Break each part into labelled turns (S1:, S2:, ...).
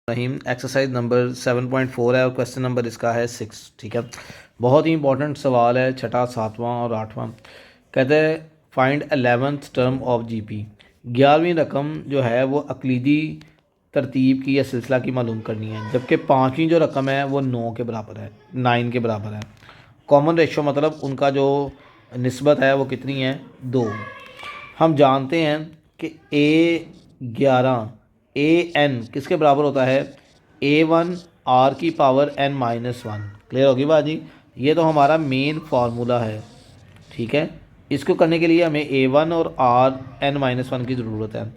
S1: रहीम exercise number 7.4 है और question number इसका है 6। ठीक है, बहुत ही इंपॉर्टेंट सवाल है, छठा, सातवां और आठवां। कहते हैं find 11th term of GP. 11वीं रकम जो है वो अकलीदी तरतीब की या सिलसिला की मालूम करनी है, जबकि 5वीं जो रकम है वो 9 के बराबर है, 9 के बराबर है। कॉमन रेशो मतलब उनका जो निस्बत है वो कितनी है, 2। हम जानते हैं कि A11 AN किसके बराबर होता है, A1 R की पावर n-1। क्लियर होगी बात जी। ये तो हमारा मेन फार्मूला है। ठीक है, इसको करने के लिए हमें A1 और R n-1 की ज़रूरत है।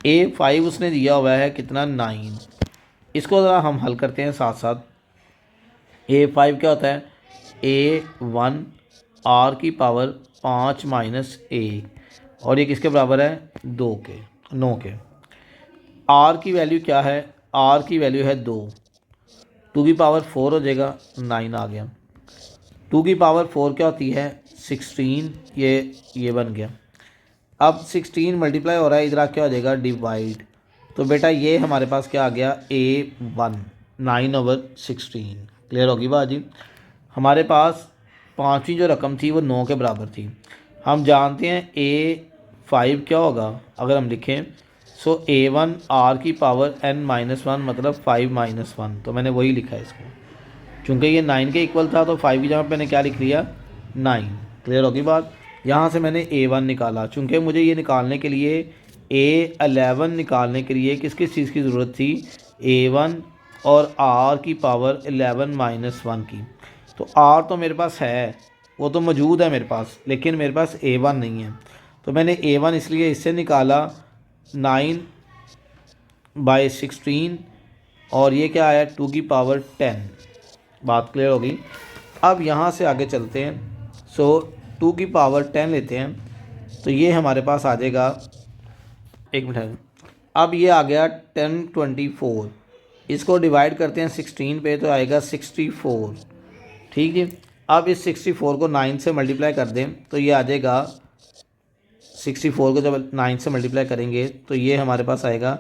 S1: A5 उसने दिया हुआ है कितना, 9। इसको ज़रा हम हल करते हैं साथ साथ। A5 क्या होता है, A1 R की पावर 5-1, और ये किसके बराबर है, 2 के, 9 के। R की वैल्यू क्या है, R की वैल्यू है 2, 2 की पावर 4 हो जाएगा, 9 आ गया। 2 की पावर 4 क्या होती है, 16, ये बन गया। अब 16 मल्टीप्लाई हो रहा है, इधर क्या हो जाएगा, डिवाइड। तो बेटा ये हमारे पास क्या आ गया, A1 9/16। क्लियर होगी बात जी। हमारे पास 5वीं जो रकम थी वो 9 के बराबर थी। हम जानते हैं A5 क्या होगा, अगर हम लिखें सो A1 R की पावर n-1 मतलब 5-1, तो मैंने वही लिखा है इसको। चूँकि ये 9 के इक्वल था तो 5 की जगह मैंने क्या लिख लिया, 9। क्लियर होगी बात। यहाँ से मैंने A1 निकाला। चूँकि मुझे ये निकालने के लिए A11 निकालने के लिए किस किस चीज़ की ज़रूरत थी, A1 और R की पावर 11-1 की। तो R तो मेरे पास है, वो तो मौजूद है मेरे पास, लेकिन मेरे पास A1 नहीं है। तो मैंने A1 इसलिए इससे निकाला 9/16, और ये क्या आया, 2 की पावर 10। बात क्लियर होगी। अब यहाँ से आगे चलते हैं। सो 2 की पावर 10 लेते हैं, तो ये हमारे पास आ जाएगा, एक मिनट, अब ये आ गया 1024। इसको डिवाइड करते हैं 16 पे तो आएगा 64। ठीक है, अब इस 64 को 9 से मल्टीप्लाई कर दें तो ये आ जाएगा, 64 को जब 9 से मल्टीप्लाई करेंगे तो ये हमारे पास आएगा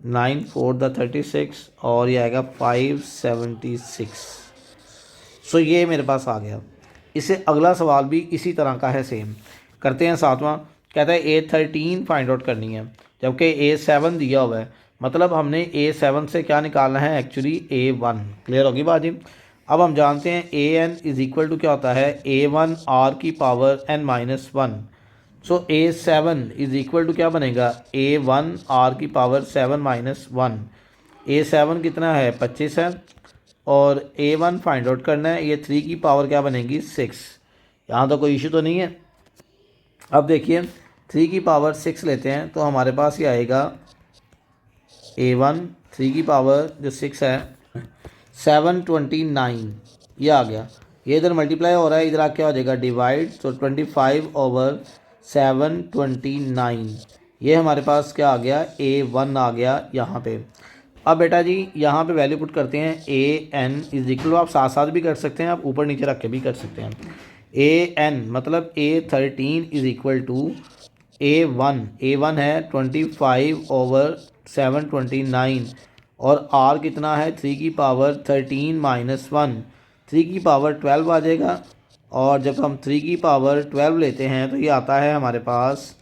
S1: 9×4 = 36, और ये आएगा 576। सो ये मेरे पास आ गया। इससे अगला सवाल भी इसी तरह का है, सेम करते हैं। सातवां कहता है A13 फाइंड आउट करनी है, जबकि A7 दिया हुआ है। मतलब हमने A7 से क्या निकालना है, एक्चुअली A1। क्लियर होगी बात जी। अब हम जानते हैं AN = क्या होता है, A1 R की पावर n-1। सो A7 = क्या बनेगा, A1 R की पावर 7-1। A7 कितना है, 25 है, और A1 फाइंड आउट करना है। ये 3 की पावर क्या बनेगी, 6। यहाँ तो कोई इशू तो नहीं है। अब देखिए 3 की पावर 6 लेते हैं तो हमारे पास ये आएगा A1 3 की पावर जो 6 है 729, ये आ गया। ये इधर मल्टीप्लाई हो रहा है, इधर क्या हो जाएगा, डिवाइड। तो 25/729, ये हमारे पास क्या आ गया, A1 आ गया यहाँ पे। अब बेटा जी यहाँ पे वैल्यू पुट करते हैं। AN = आप साथ साथ भी कर सकते हैं, आप ऊपर नीचे रख के भी कर सकते हैं। AN मतलब A13 = A1 है 25/729, और R कितना है, 3 की पावर 13-1, 3 की पावर 12 आ जाएगा। और जब हम 3 की पावर 12 लेते हैं तो ये आता है हमारे पास,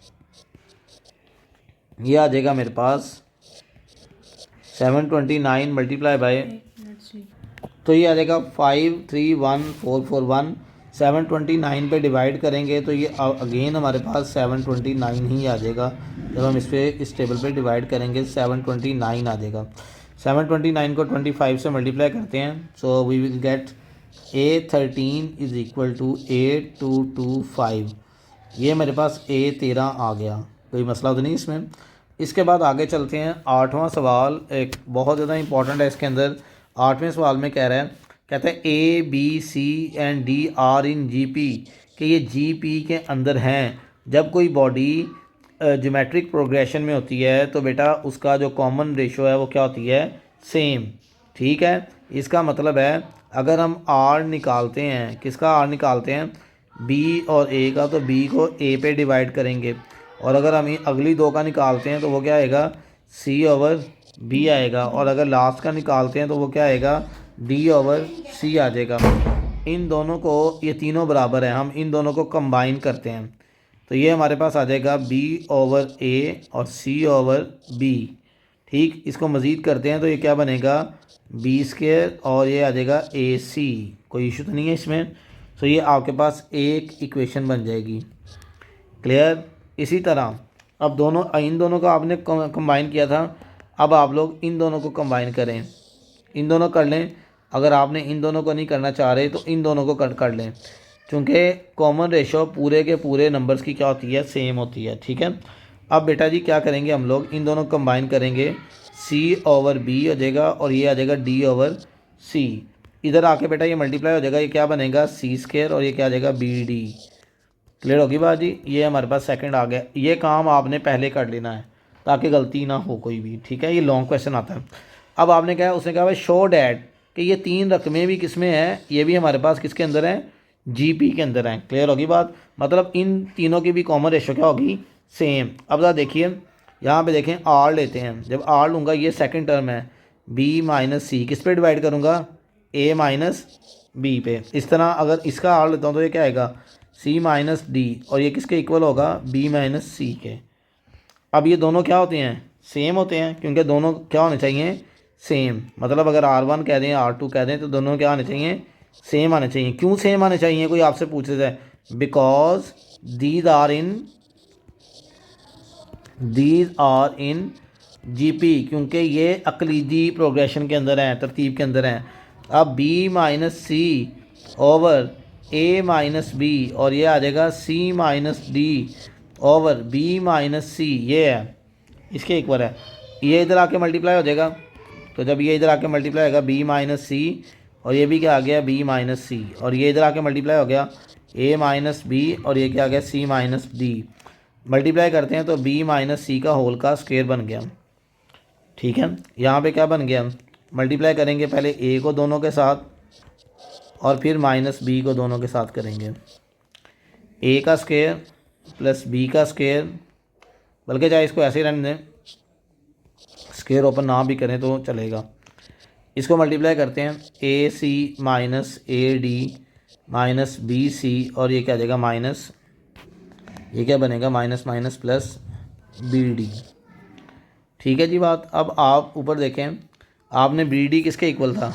S1: ये आ जाएगा मेरे पास 729 मल्टीप्लाई बाय, तो ये आ जाएगा 531441। 729 पे डिवाइड करेंगे तो ये अगेन हमारे पास 729 ही आ जाएगा। जब हम इस टेबल पे डिवाइड करेंगे 729 आ जाएगा। 729 को 25 से मल्टीप्लाई करते हैं, so we will get A13 = 8225। ये मेरे पास A13 आ गया, कोई मसला तो नहीं इसमें। इसके बाद आगे चलते हैं। आठवां सवाल एक बहुत ज़्यादा इंपॉर्टेंट है। इसके अंदर 8वें सवाल में कह रहा है, कहता है A B C and D are in GP, कि ये GP के अंदर हैं। जब कोई बॉडी ज्योमेट्रिक प्रोग्रेशन में होती है तो बेटा उसका जो कॉमन रेशो है वो क्या होती है, सेम। ठीक है, इसका मतलब है अगर हम R निकालते हैं, किसका R निकालते हैं, B और A का, तो B को A पे डिवाइड करेंगे। और अगर हम अगली दो का निकालते हैं तो वो क्या आएगा, C/A बी आएगा, और अगर लास्ट का निकालते हैं तो वो क्या आएगा, डी ओवर सी आ जाएगा। इन दोनों को, ये तीनों बराबर हैं, हम इन दोनों को कंबाइन करते हैं तो ये हमारे पास आ जाएगा बी ओवर ए और सी ओवर बी। ठीक, इसको मज़ीद करते हैं तो ये क्या बनेगा, बी स्क्वायर और ये आ जाएगा ए सी। कोई इशू तो नहीं है इसमें। तो ये आपके पास एक इक्वेशन बन जाएगी। क्लियर। इसी तरह अब इन दोनों को आपने कंबाइन किया था, अब आप लोग इन दोनों को कंबाइन करें, इन दोनों कर लें। अगर आपने इन दोनों को नहीं करना चाह रहे तो इन दोनों को कर लें, क्योंकि कॉमन रेशो पूरे के पूरे नंबर्स की क्या होती है, सेम होती है। ठीक है। अब बेटा जी क्या करेंगे, हम लोग इन दोनों को कंबाइन करेंगे, सी ओवर बी हो जाएगा और ये आ जाएगा डी ओवर सी। इधर आके बेटा ये मल्टीप्लाई हो जाएगा, ये क्या बनेगा, सी स्क्वायर और ये क्या आ जाएगा, बी डी। क्लियर होगी बात जी। ये हमारे पास सेकंड आ गया। ये काम आपने पहले कर लेना है ताकि गलती ना हो कोई भी। ठीक है, ये लॉन्ग क्वेश्चन आता है। अब आपने क्या है, उसने कहा भाई शो डैट कि ये तीन रकमें भी किस में हैं, ये भी हमारे पास किसके अंदर हैं, जीपी के अंदर हैं। क्लियर होगी बात। मतलब इन तीनों की भी कॉमन रेशो क्या होगी, सेम। अब ज़रा देखिए यहाँ पे देखें, आर लेते हैं। जब आर लूँगा, ये सेकंड टर्म है, बी माइनस सी किस पे डिवाइड करूँगा, ए माइनस बी पे। इस तरह अगर इसका आर लेता हूँ तो ये क्या आएगा, सी माइनस डी, और ये किसके इक्वल होगा, बी माइनस सी के। अब ये दोनों क्या होते हैं, सेम होते हैं, क्योंकि दोनों क्या होने चाहिए, सेम। मतलब अगर R1 कह दें R2 कह दें तो दोनों क्या आने चाहिए, सेम आने चाहिए। क्यों सेम आने चाहिए, कोई आपसे पूछ रहा है, because these are in GP, क्योंकि ये अकलीदी प्रोग्रेशन के अंदर हैं, तरतीब के अंदर हैं। अब b minus C over a minus B, और ये आ जाएगा c minus D over b minus C, ये है इसके इक्वल है। ये इधर आके मल्टीप्लाई हो जाएगा, तो जब ये इधर आके मल्टीप्लाई होगा b माइनस सी, और ये भी क्या आ गया, b माइनस सी, और ये इधर आके मल्टीप्लाई हो गया a माइनस बी, और ये क्या आ गया, c माइनस डी। मल्टीप्लाई करते हैं तो b माइनस सी का होल का स्क्वायर बन गया। ठीक है, यहाँ पे क्या बन गया, मल्टीप्लाई करेंगे पहले a को दोनों के साथ और फिर माइनस बी को दोनों के साथ करेंगे। a का स्क्वायर प्लस b का स्क्वायर, बल्कि चाहे इसको ऐसे ही रहने दें, स्क्वायर ओपन ना भी करें तो चलेगा। इसको मल्टीप्लाई करते हैं, A C minus A D minus B C, और ये क्या आ जाएगा, माइनस, ये क्या बनेगा, minus minus plus B D. ठीक है जी बात। अब आप ऊपर देखें, आपने बी डी किसके इक्वल था,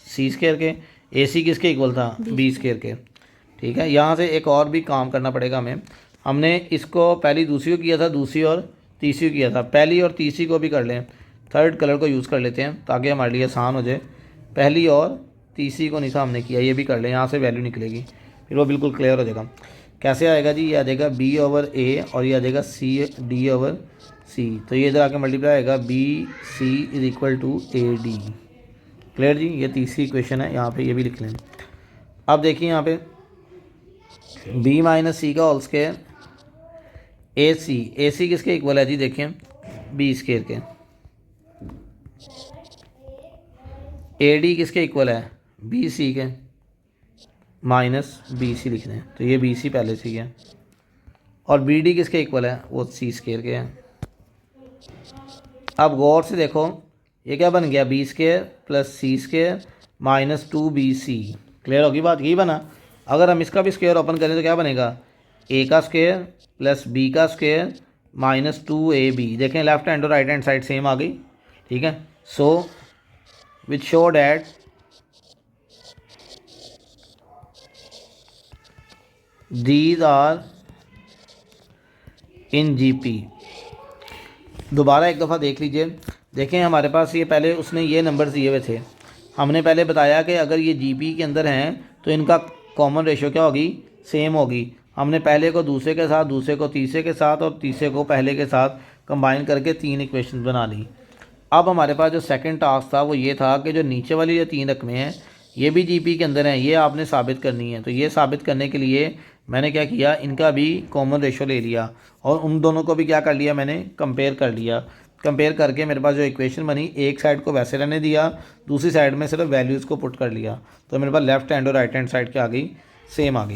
S1: सी स्क्वायर के, ए सी किसके इक्वल था, बी स्क्वायर के। ठीक है, यहाँ से एक और भी काम करना पड़ेगा हमें। हमने इसको पहली दूसरी को किया था, दूसरी और तीसरी को किया था, पहली और तीसरी को भी कर लें। थर्ड कलर को यूज़ कर लेते हैं ताकि हमारे लिए आसान हो जाए। पहली और तीसरी को नहीं था हमने किया, ये भी कर लें, यहाँ से वैल्यू निकलेगी, फिर वो बिल्कुल क्लियर हो जाएगा। कैसे आएगा जी, ये आ जाएगा बी ओवर ए और ये आ जाएगा सी डी ओवर सी। तो ये इधर आके मल्टीप्लाई आएगा, B C is equal to A D. Clear जी, ये तीसरी इक्वेशन है, यहाँ पे ये भी लिख लें। अब देखिए यहाँ पे b माइनस सी का होल स्क्वायर, ए सी किसके इक्वल है जी, देखिए बी स्क्वायर के। ए डी किसके इक्वल है, बी सी के, माइनस बी सी लिख दें, तो ये बी सी पहले से ही है। और बी डी किसके इक्वल है, वो सी स्क्वायर के हैं। अब गौर से देखो, ये क्या बन गया, बी स्क्वायर प्लस सी स्क्वायर माइनस 2bc। क्लियर होगी बात, यही बना। अगर हम इसका भी स्क्वायर ओपन करें तो क्या बनेगा, ए का स्क्वायर प्लस बी का स्क्वायर माइनस 2ab। देखें लेफ्ट हैंड और राइट हैंड साइड सेम आ गई। ठीक है, so which show that these are in GP. दोबारा एक दफ़ा देख लीजिए। देखें हमारे पास ये पहले उसने ये नंबर दिए हुए थे, हमने पहले बताया कि अगर ये जीपी के अंदर हैं तो इनका कॉमन रेशो क्या होगी, सेम होगी। हमने पहले को दूसरे के साथ, दूसरे को तीसरे के साथ और तीसरे को पहले के साथ कंबाइन करके 3 इक्वेशन बना ली। अब हमारे पास जो सेकंड टास्क था वो ये था कि जो नीचे वाली जो 3 रकमें हैं ये भी जीपी के अंदर हैं, ये आपने साबित करनी है। तो ये साबित करने के लिए मैंने क्या किया, इनका भी कॉमन रेशो ले लिया और उन दोनों को भी क्या कर लिया, मैंने कंपेयर कर लिया। कंपेयर करके मेरे पास जो इक्वेशन बनी, एक साइड को वैसे रहने दिया, दूसरी साइड में सिर्फ वैल्यूज़ को पुट कर लिया, तो मेरे पास लेफ्ट हैंड और राइट हैंड साइड क्या आ गई, सेम आ गई।